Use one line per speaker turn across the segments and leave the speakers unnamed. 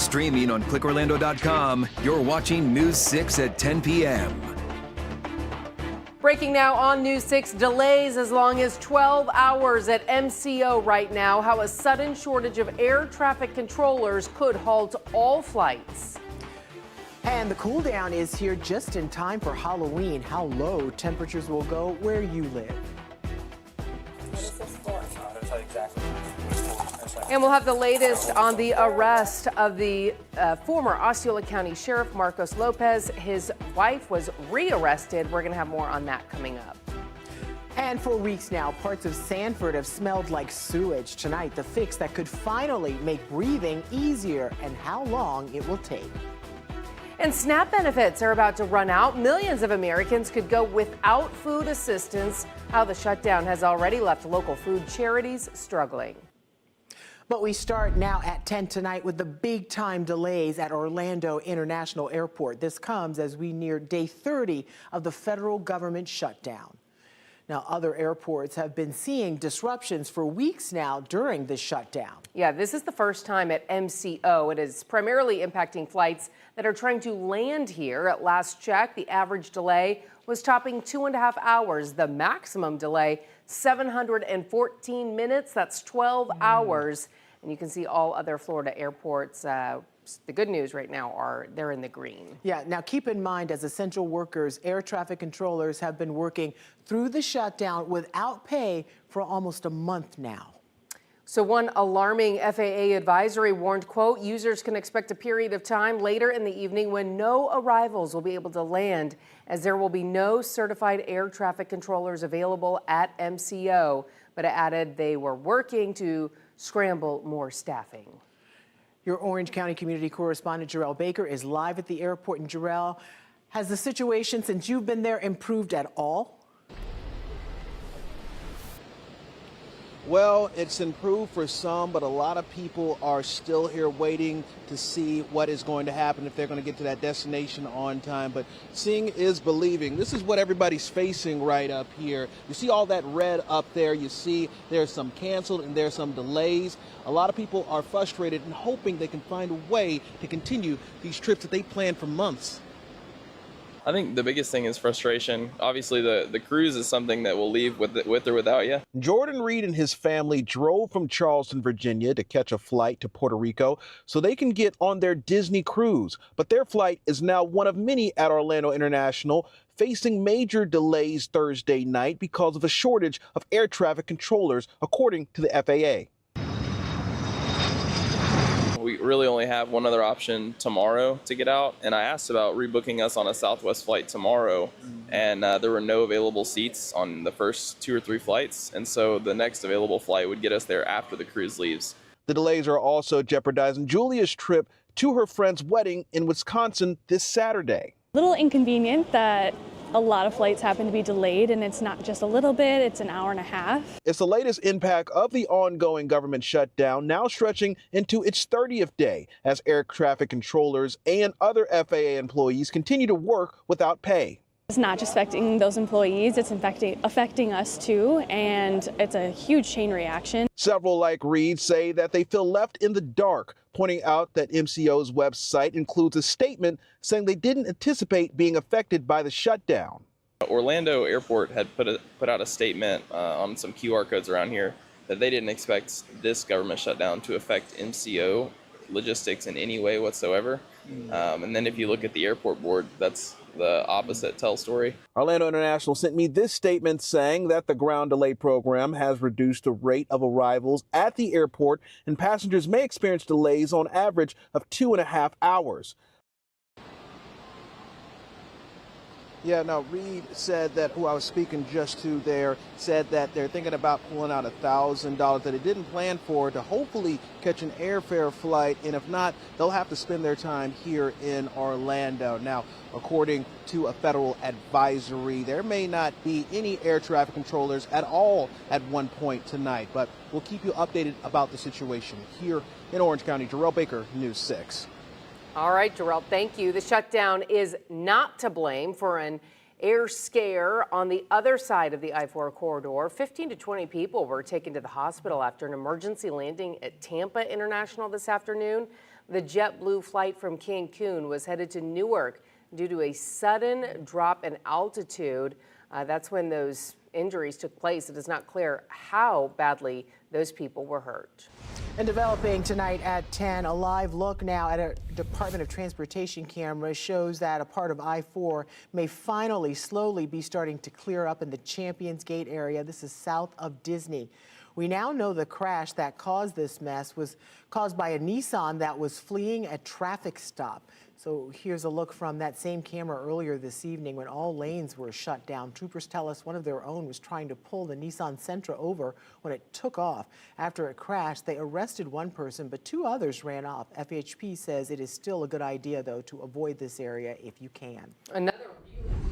Streaming on clickorlando.com, you're watching News 6 at 10 p.m.
Breaking now on News 6, delays as long as 12 hours at MCO right now. How a sudden shortage of air traffic controllers could halt all flights.
And the cool down is here just in time for Halloween. How low temperatures will go where you live.
And we'll have the latest on the arrest of the former Osceola County Sheriff Marcos Lopez. His wife was rearrested. We're going to have more on that coming up.
And for weeks now, parts of Sanford have smelled like sewage. Tonight, the fix that could finally make breathing easier and how long it will take.
And SNAP benefits are about to run out. Millions of Americans could go without food assistance. How the shutdown has already left local food charities struggling.
But we start now at 10 tonight with the big time delays at Orlando International Airport. This comes as we near day 30 of the federal government shutdown. Now, other airports have been seeing disruptions for weeks now during this shutdown.
Yeah, this is the first time at MCO. It is primarily impacting flights that are trying to land here. At last check, the average delay was topping 2.5 hours. The maximum delay, 714 minutes. That's 12 hours. And you can see all other Florida airports. The good news right now are they're in the green.
Yeah, now keep in mind, as essential workers, air traffic controllers have been working through the shutdown without pay for almost a month now.
So one alarming FAA advisory warned, quote, users can expect a period of time later in the evening when no arrivals will be able to land, as there will be no certified air traffic controllers available at MCO. But it added they were working to scramble more staffing.
Your Orange County community correspondent Jarrell Baker is live at the airport. And Jarrell, has the situation since you've been there improved at all?
Well, it's improved for some, but a lot of people are still here waiting to see what is going to happen, if they're going to get to that destination on time. But seeing is believing. This is what everybody's facing right up here. You see all that red up there. You see there's some canceled and there's some delays. A lot of people are frustrated and hoping they can find a way to continue these trips that they planned for months.
I think the biggest thing is frustration. Obviously, the cruise is something that will leave with or without you.
Jordan Reed and his family drove from Charleston, Virginia to catch a flight to Puerto Rico so they can get on their Disney cruise. But their flight is now one of many at Orlando International, facing major delays Thursday night because of a shortage of air traffic controllers, according to the FAA.
We really only have one other option tomorrow to get out, and I asked about rebooking us on a Southwest flight tomorrow, and there were no available seats on the first 2 or 3 flights, and so the next available flight would get us there after the cruise leaves.
The delays are also jeopardizing Julia's trip to her friend's wedding in Wisconsin this Saturday.
A little inconvenient that a lot of flights happen to be delayed, and it's not just a little bit, it's an hour and a half.
It's the latest impact of the ongoing government shutdown, now stretching into its 30th day as air traffic controllers and other FAA employees continue to work without pay.
It's not just affecting those employees, it's affecting us too, and it's a huge chain reaction.
Several, like Reed, say that they feel left in the dark, pointing out that MCO's website includes a statement saying they didn't anticipate being affected by the shutdown.
Orlando Airport had put out a statement on some QR codes around here that they didn't expect this government shutdown to affect MCO logistics in any way whatsoever. And then if you look at the airport board, that's the opposite tell story.
Orlando International sent me this statement saying that the ground delay program has reduced the rate of arrivals at the airport, and passengers may experience delays on average of 2.5 hours. Yeah, no, Reed said that, who I was speaking just to there, said that they're thinking about pulling out $1,000 that they didn't plan for to hopefully catch an airfare flight, and if not, they'll have to spend their time here in Orlando. Now, according to a federal advisory, there may not be any air traffic controllers at all at one point tonight, but we'll keep you updated about the situation here in Orange County. Jarrell Baker, News 6.
All right, Jarrell, thank you. The shutdown is not to blame for an air scare on the other side of the I-4 corridor. 15 to 20 people were taken to the hospital after an emergency landing at Tampa International this afternoon. The JetBlue flight from Cancun was headed to Newark due to a sudden drop in altitude. That's when those injuries took place. It is not clear how badly those people were hurt.
And developing tonight at 10, a live look now at a Department of Transportation camera shows that a part of I-4 may finally slowly be starting to clear up in the Champions Gate area. This is south of Disney. We now know the crash that caused this mess was caused by a Nissan that was fleeing a traffic stop. So here's a look from that same camera earlier this evening when all lanes were shut down. Troopers tell us one of their own was trying to pull the Nissan Sentra over when it took off. After it crashed, they arrested one person, but 2 others ran off. FHP says it is still a good idea, though, to avoid this area if you can.
Another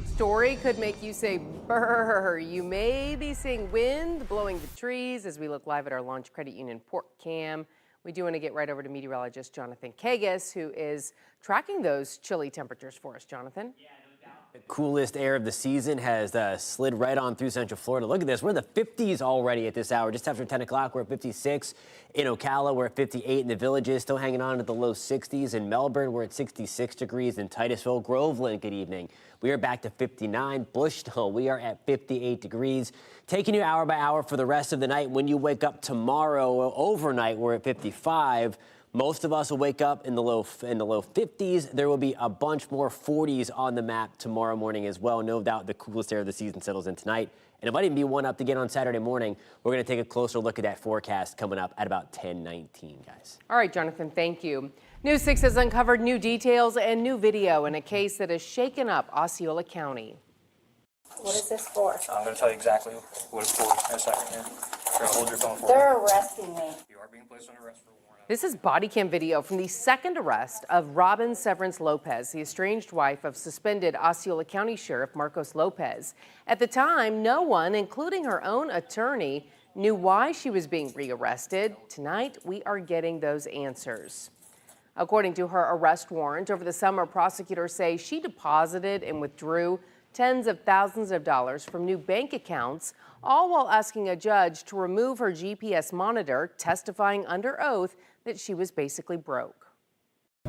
story could make you say brr. You may be seeing wind blowing the trees as we look live at our Launch Credit Union Port Cam. We do want to get right over to meteorologist Jonathan Kagas, who is tracking those chilly temperatures for us. Jonathan? Yeah, no doubt.
The coolest air of the season has slid right on through Central Florida. Look at this. We're in the 50s already at this hour. Just after 10 o'clock, we're at 56. In Ocala, we're at 58 in the Villages, still hanging on at the low 60s. In Melbourne, we're at 66 degrees. In Titusville, Groveland, good evening. We are back to 59. Bushnell, we are at 58 degrees. Taking you hour by hour for the rest of the night. When you wake up tomorrow, overnight, we're at 55. Most of us will wake up in the low 50s. There will be a bunch more 40s on the map tomorrow morning as well. No doubt the coolest air of the season settles in tonight. And it might even be one up again on Saturday morning. We're going to take a closer look at that forecast coming up at about 10:19, guys.
All right, Jonathan, thank you. News 6 has uncovered new details and new video in a case that has shaken up Osceola County.
What is this for?
I'm going to tell you exactly what it's for in a second here. You're going to hold your phone for me.
They're arresting me.
You are being placed under arrest for a warrant.
This is body cam video from the second arrest of Robin Severance Lopez, the estranged wife of suspended Osceola County Sheriff Marcos Lopez. At the time, no one, including her own attorney, knew why she was being rearrested. Tonight, we are getting those answers. According to her arrest warrant, over the summer, prosecutors say she deposited and withdrew tens of thousands of dollars from new bank accounts, all while asking a judge to remove her GPS monitor, testifying under oath that she was basically broke.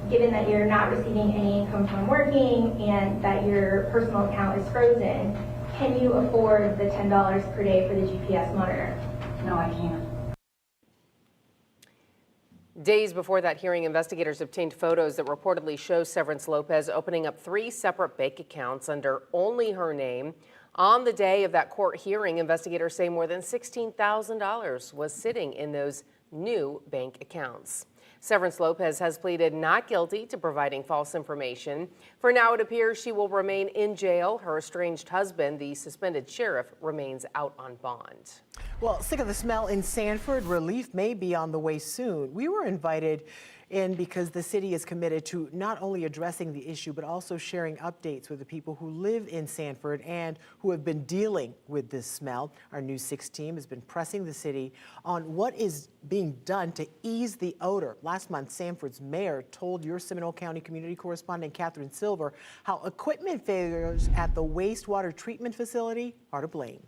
Given that you're not receiving any income from working and that your personal account is frozen, can you afford the $10 per day for the GPS monitor?
No, I can't.
Days before that hearing, investigators obtained photos that reportedly show Severance Lopez opening up 3 separate bank accounts under only her name. On the day of that court hearing, investigators say more than $16,000 was sitting in those new bank accounts. Severance Lopez has pleaded not guilty to providing false information. For now, it appears she will remain in jail. Her estranged husband, the suspended sheriff, remains out on bond.
Well, sick of the smell in Sanford? Relief may be on the way soon. We were invited in because the city is committed to not only addressing the issue, but also sharing updates with the people who live in Sanford and who have been dealing with this smell. Our News 6 team has been pressing the city on what is being done to ease the odor. Last month, Sanford's mayor told your Seminole County community correspondent Catherine Silver how equipment failures at the wastewater treatment facility are to blame.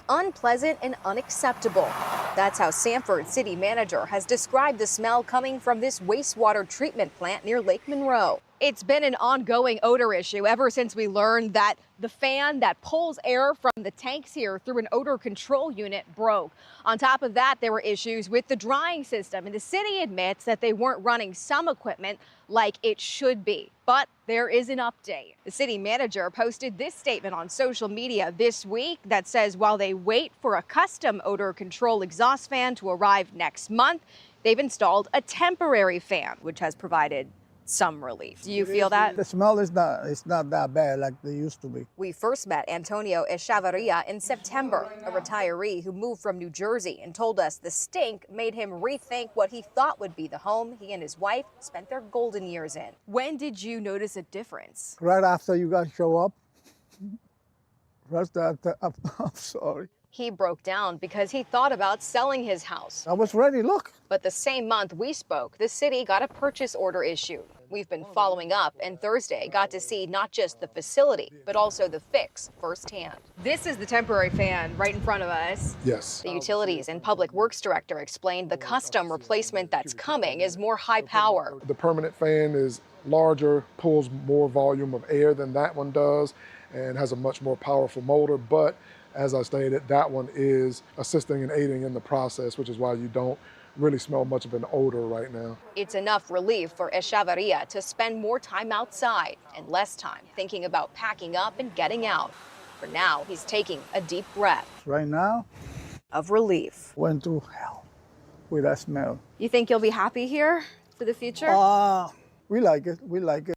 Unpleasant and unacceptable. That's how Sanford city manager has described the smell coming from this wastewater treatment plant near Lake Monroe. It's been an ongoing odor issue ever since we learned that the fan that pulls air from the tanks here through an odor control unit broke. On top of that, there were issues with the drying system, and the city admits that they weren't running some equipment like it should be. But there is an update. The city manager posted this statement on social media this week that says while they wait for a custom odor control exhaust fan to arrive next month, they've installed a temporary fan, which has provided some relief. Do you feel that?
The smell is not that bad like they used to be.
We first met Antonio Echavarria in September, a retiree who moved from New Jersey and told us the stink made him rethink what he thought would be the home he and his wife spent their golden years in. When did you notice a difference?
Right after you guys show up. I'm sorry.
He broke down because he thought about selling his house.
I was ready, look.
But the same month we spoke, the city got a purchase order issued. We've been following up, and Thursday got to see not just the facility, but also the fix firsthand. This is the temporary fan right in front of us.
Yes.
The Utilities and Public Works Director explained the custom replacement that's coming is more high power.
The permanent fan is larger, pulls more volume of air than that one does, and has a much more powerful motor. But as I stated, that one is assisting and aiding in the process, which is why you don't really smell much of an odor right now.
It's enough relief for Echevarria to spend more time outside and less time thinking about packing up and getting out. For now, he's taking a deep breath
Right now,
of relief.
went through hell with that smell.
You think you'll be happy here for the future?
We like it. We like it.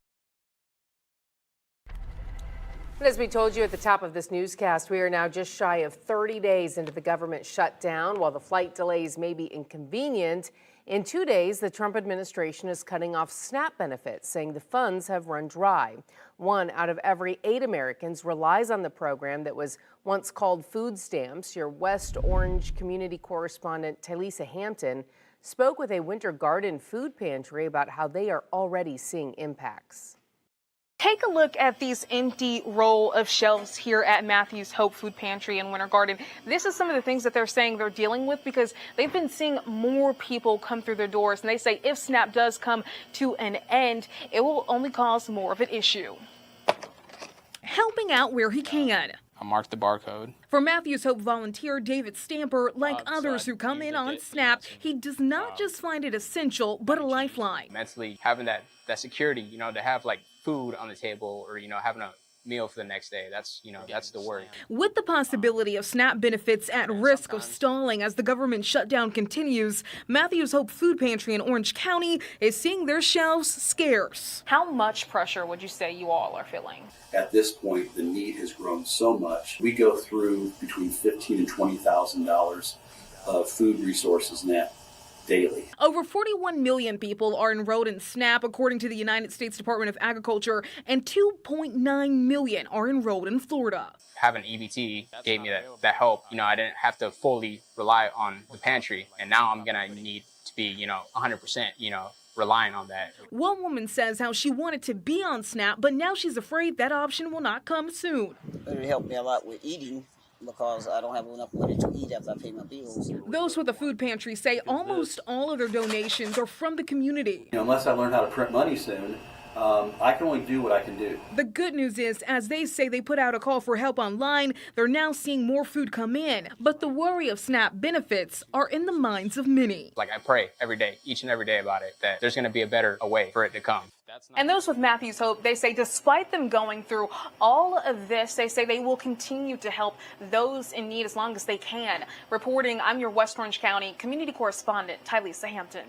And as we told you at the top of this newscast, we are now just shy of 30 days into the government shutdown. While the flight delays may be inconvenient, in 2 days, the Trump administration is cutting off SNAP benefits, saying the funds have run dry. 1 out of every 8 Americans relies on the program that was once called food stamps. Your West Orange community correspondent, Tylisa Hampton, spoke with a Winter Garden food pantry about how they are already seeing impacts.
Take a look at these empty row of shelves here at Matthews Hope Food Pantry in Winter Garden. This is some of the things that they're saying they're dealing with because they've been seeing more people come through their doors. And they say if SNAP does come to an end, it will only cause more of an issue. Helping out where he can.
I marked the barcode.
For Matthews Hope volunteer David Stamper, like others who come in on SNAP, he does not just find it essential, but a lifeline.
Mentally, having that security, to have like food on the table or, having a meal for the next day, that's the worry.
With the possibility of SNAP benefits at risk of stalling as the government shutdown continues, Matthews Hope Food Pantry in Orange County is seeing their shelves scarce. How much pressure would you say you all are feeling?
At this point, the need has grown so much. We go through between $15,000 and $20,000 of food resources net daily.
Over 41 million people are enrolled in SNAP, according to the United States Department of Agriculture, and 2.9 million are enrolled in Florida.
Having EBT gave me that help. I didn't have to fully rely on the pantry, and now I'm gonna need to be, 100%, relying on that.
One woman says how she wanted to be on SNAP, but now she's afraid that option will not come soon.
It helped me a lot with eating, because I don't have enough money to eat after I pay my bills.
Those with the food pantry say almost all of their donations are from the community.
Unless I learn how to print money soon, I can only do what I can do.
The good news is, as they say they put out a call for help online, they're now seeing more food come in. But the worry of SNAP benefits are in the minds of many.
Like I pray every day, each and every day about it, that there's going to be a better way for it to come.
And those with Matthews Hope, they say despite them going through all of this, they say they will continue to help those in need as long as they can. Reporting, I'm your West Orange County community correspondent, Tylisa Hampton.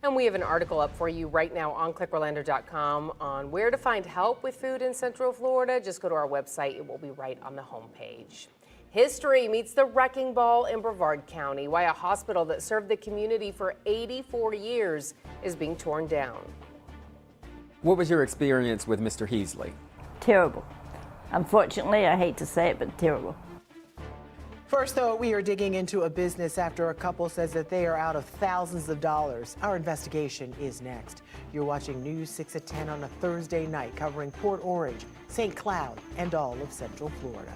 And we have an article up for you right now on clickorlando.com on where to find help with food in Central Florida. Just go to our website. It will be right on the homepage. History meets the wrecking ball in Brevard County. Why a hospital that served the community for 84 years is being torn down.
What was your experience with Mr. Heasley?
Terrible. Unfortunately, I hate to say it, but terrible.
First, though, we are digging into a business after a couple says that they are out of thousands of dollars. Our investigation is next. You're watching News 6 at 10 on a Thursday night, covering Port Orange, St. Cloud, and all of Central Florida.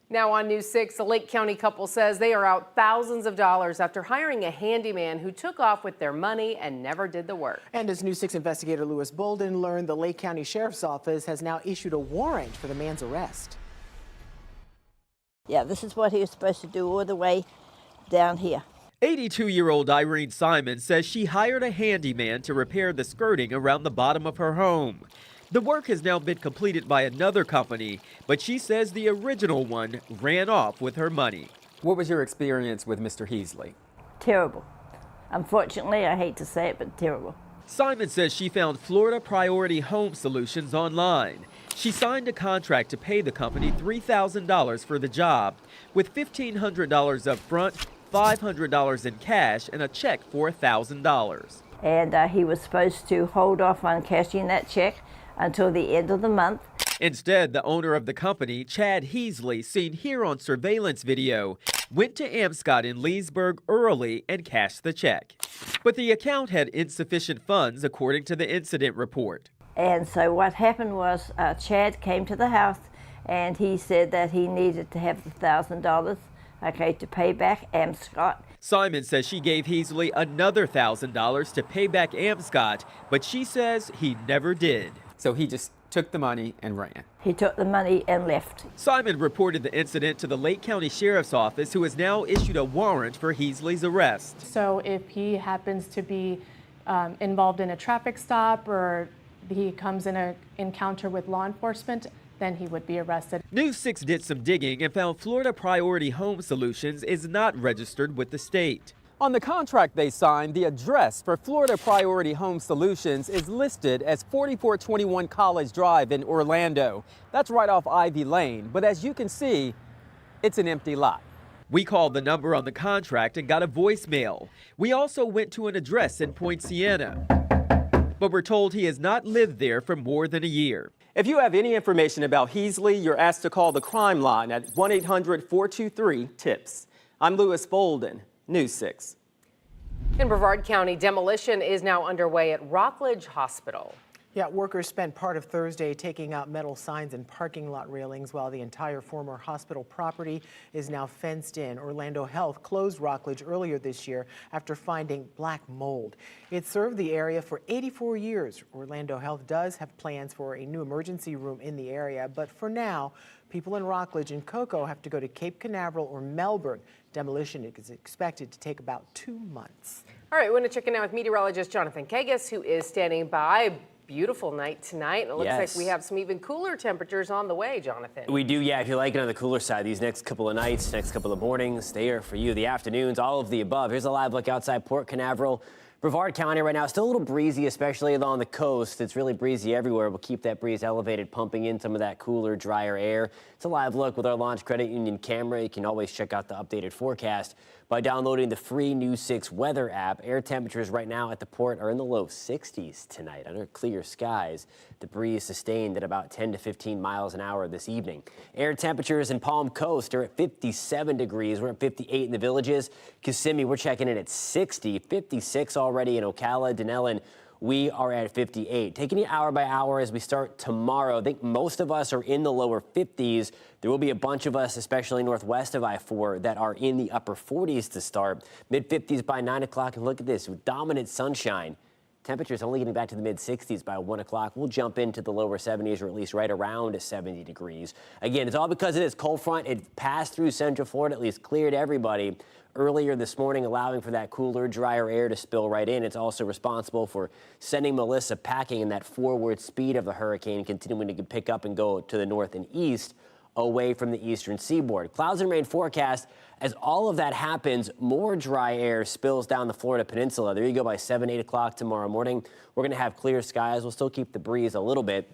Now on News 6, the Lake County couple says they are out thousands of dollars after hiring a handyman who took off with their money and never did the work.
And as News 6 investigator Louis Bolden learned, the Lake County Sheriff's Office has now issued a warrant for the man's arrest.
Yeah, this is what he was supposed to do all the way down here.
82-year-old Irene Simon says she hired a handyman to repair the skirting around the bottom of her home. The work has now been completed by another company, but she says the original one ran off with her money. What was your experience with Mr. Heasley?
Terrible. Unfortunately, I hate to say it, but terrible.
Simon says she found Florida Priority Home Solutions online. She signed a contract to pay the company $3,000 for the job, with $1,500 up front, $500 in cash, and a check for $1,000.
And he was supposed to hold off on cashing that check until the end of the month.
Instead, the owner of the company, Chad Heasley, seen here on surveillance video, went to Amscott in Leesburg early and cashed the check. But the account had insufficient funds, according to the incident report.
And so what happened was Chad came to the house and he said that he needed to have the $1,000, okay, to pay back Amscott.
Simon says she gave Heasley another $1,000 to pay back Amscott, but she says he never did. So he just took the money and ran.
He took the money and left.
Simon reported the incident to the Lake County Sheriff's Office, who has now issued a warrant for Heasley's arrest.
So if he happens to be involved in a traffic stop or he comes in an encounter with law enforcement, then he would be arrested.
News 6 did some digging and found Florida Priority Home Solutions is not registered with the state. On the contract they signed, the address for Florida Priority Home Solutions is listed as 4421 College Drive in Orlando. That's right off Ivy Lane, but as you can see, it's an empty lot. We called the number on the contract and got a voicemail. We also went to an address in Point Siena, but we're told he has not lived there for more than a year. If you have any information about Heasley, you're asked to call the crime line at 1-800-423-TIPS. I'm Louis Bolden, News 6.
In Brevard County, demolition is now underway at Rockledge Hospital.
Yeah, workers spent part of Thursday taking out metal signs and parking lot railings while the entire former hospital property is now fenced in. Orlando Health closed Rockledge earlier this year after finding black mold. It served the area for 84 years. Orlando Health does have plans for a new emergency room in the area, but for now, people in Rockledge and Cocoa have to go to Cape Canaveral or Melbourne. Demolition is expected to take about 2 months.
All right, we want to check in now with meteorologist Jonathan Kagas, who is standing by. Beautiful night tonight. And it looks like we have some even cooler temperatures on the way, Jonathan.
We do, yeah. If you like it on the cooler side, these next couple of nights, next couple of mornings, they are for you. The afternoons, all of the above. Here's a live look outside Port Canaveral, Brevard County right now. Still a little breezy, especially along the coast. It's really breezy everywhere. We'll keep that breeze elevated, pumping in some of that cooler, drier air. It's a live look with our Launch Credit Union camera. You can always check out the updated forecast by downloading the free News 6 weather app. Air temperatures right now at the port are in the low 60s tonight under clear skies. The breeze sustained at about 10 to 15 miles an hour this evening. Air temperatures in Palm Coast are at 57 degrees. We're at 58 in the Villages. Kissimmee, we're checking in at 60, 56 already in Ocala. Denellen, we are at 58. Taking it hour by hour as we start tomorrow. I think most of us are in the lower 50s. There will be a bunch of us, especially northwest of I-4, that are in the upper 40s to start. Mid-50s by 9 o'clock. And look at this, with dominant sunshine. Temperatures only getting back to the mid-60s by 1 o'clock. We'll jump into the lower 70s, or at least right around 70 degrees. Again, it's all because of this cold front. It passed through Central Florida, at least cleared everybody earlier this morning, allowing for that cooler, drier air to spill right in. It's also responsible for sending Melissa packing in that forward speed of the hurricane, continuing to pick up and go to the north and east, away from the eastern seaboard. Clouds and rain forecast. As all of that happens, more dry air spills down the Florida peninsula. There you go by 7, 8 o'clock tomorrow morning. We're going to have clear skies. We'll still keep the breeze a little bit.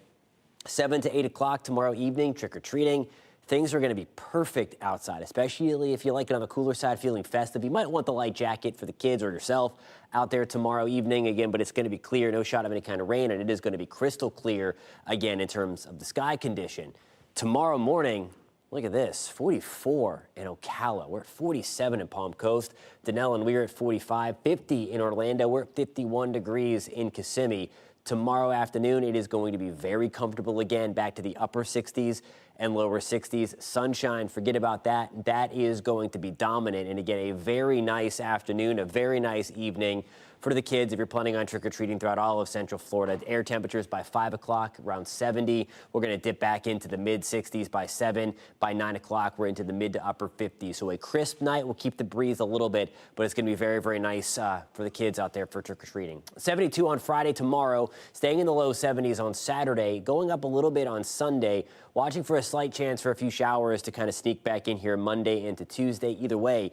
7 to 8 o'clock tomorrow evening, trick-or-treating. Things are going to be perfect outside, especially if you like it on the cooler side, feeling festive. You might want the light jacket for the kids or yourself out there tomorrow evening again, but it's going to be clear, no shot of any kind of rain, and it is going to be crystal clear again in terms of the sky condition. Tomorrow morning, look at this, 44 in Ocala. We're at 47 in Palm Coast. Denellen, we're at 45, 50 in Orlando. We're at 51 degrees in Kissimmee. Tomorrow afternoon, it is going to be very comfortable again, back to the upper 60s and lower 60s. Sunshine, forget about that. That is going to be dominant. And again, a very nice afternoon, a very nice evening for the kids if you're planning on trick-or-treating throughout all of Central Florida. Air temperatures by 5 o'clock around 70. We're going to dip back into the mid-60s by 7. By 9 o'clock, we're into the mid to upper 50s. So a crisp night will keep the breeze a little bit, but it's going to be very, very nice for the kids out there for trick-or-treating. 72 on Friday tomorrow, staying in the low 70s on Saturday, going up a little bit on Sunday, watching for a slight chance for a few showers to kind of sneak back in here Monday into Tuesday. Either way,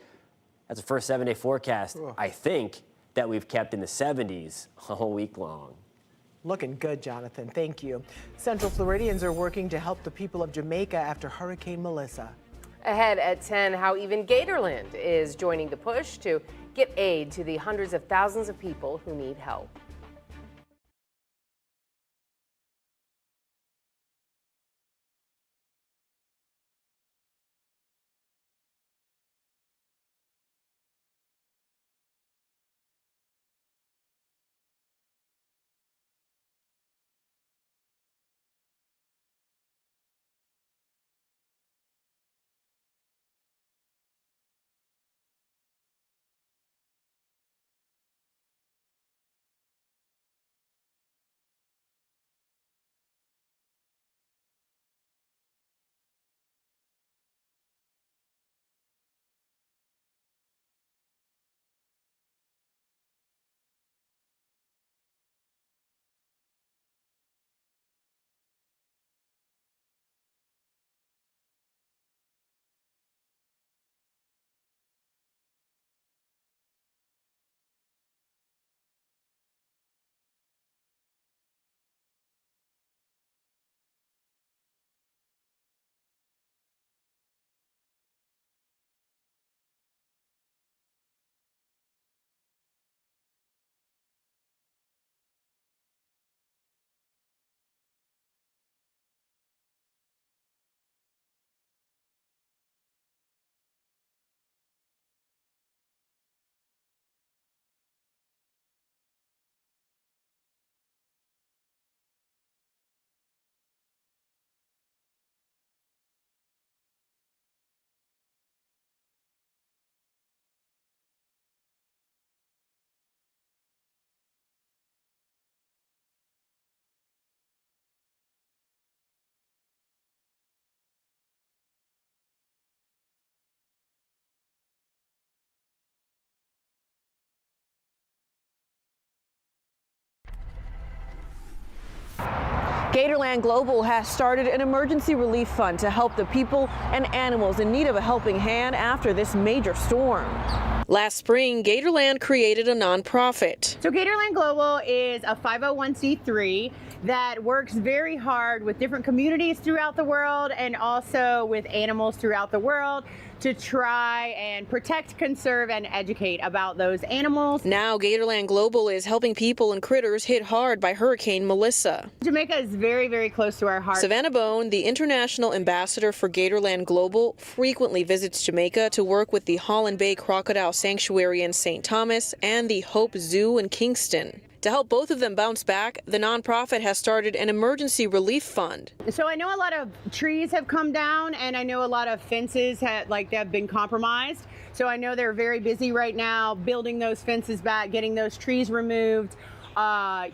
that's the first 7-day forecast, I think, that we've kept in the 70s all week long.
Looking good, Jonathan. Thank you. Central Floridians are working to help the people of Jamaica after Hurricane Melissa.
Ahead at 10, how even Gatorland is joining the push to get aid to the hundreds of thousands of people who need help.
Gatorland Global has started an emergency relief fund to help the people and animals in need of a helping hand after this major storm. Last spring, Gatorland created a nonprofit.
So Gatorland Global is a 501c3 that works very hard with different communities throughout the world and also with animals throughout the world to try and protect, conserve, and educate about those animals.
Now Gatorland Global is helping people and critters hit hard by Hurricane Melissa.
Jamaica is very, very close to our heart.
Savannah Bone, the international ambassador for Gatorland Global, frequently visits Jamaica to work with the Holland Bay Crocodile Sanctuary in St. Thomas and the Hope Zoo in Kingston. To help both of them bounce back, the nonprofit has started an emergency relief fund.
So I know a lot of trees have come down and I know a lot of fences have been compromised. So I know they're very busy right now building those fences back, getting those trees removed,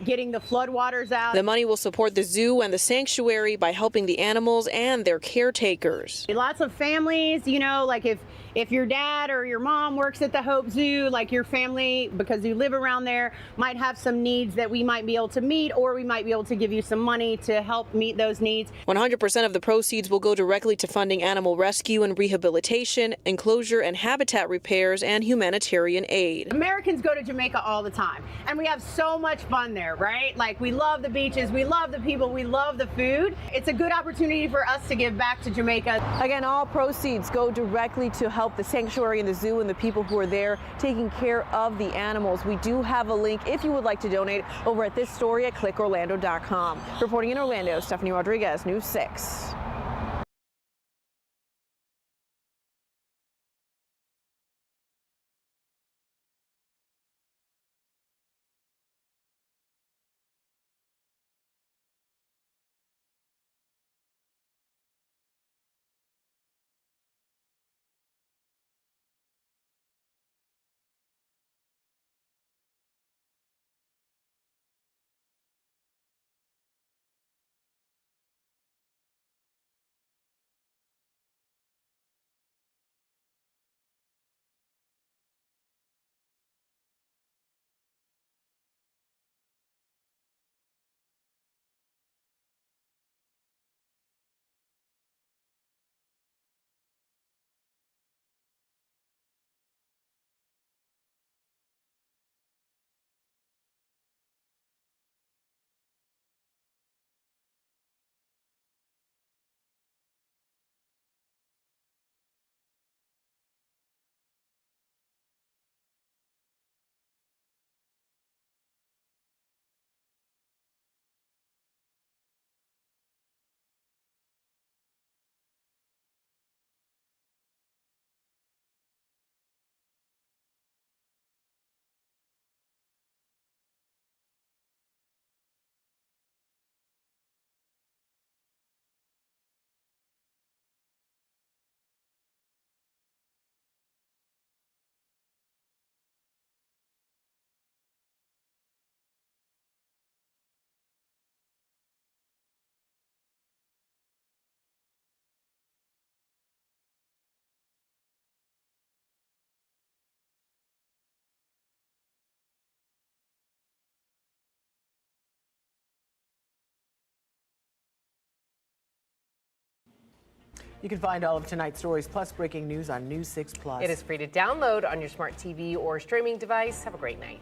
getting the floodwaters out.
The money will support the zoo and the sanctuary by helping the animals and their caretakers.
Lots of families, you know, like if your dad or your mom works at the Hope Zoo, like your family, because you live around there, might have some needs that we might be able to meet, or we might be able to give you some money to help meet those needs.
100% of the proceeds will go directly to funding animal rescue and rehabilitation, enclosure and habitat repairs, and humanitarian aid.
Americans go to Jamaica all the time, and we have so much fun there, right? Like, we love the beaches, we love the people, we love the food. It's a good opportunity for us to give back to Jamaica.
Again, all proceeds go directly to help the sanctuary and the zoo and the people who are there taking care of the animals. We do have a link if you would like to donate over at this story at clickorlando.com. Reporting in Orlando, Stephanie Rodriguez, News 6.
You can find all of tonight's stories plus breaking news on News 6 Plus.
It is free to download on your smart TV or streaming device. Have a great night.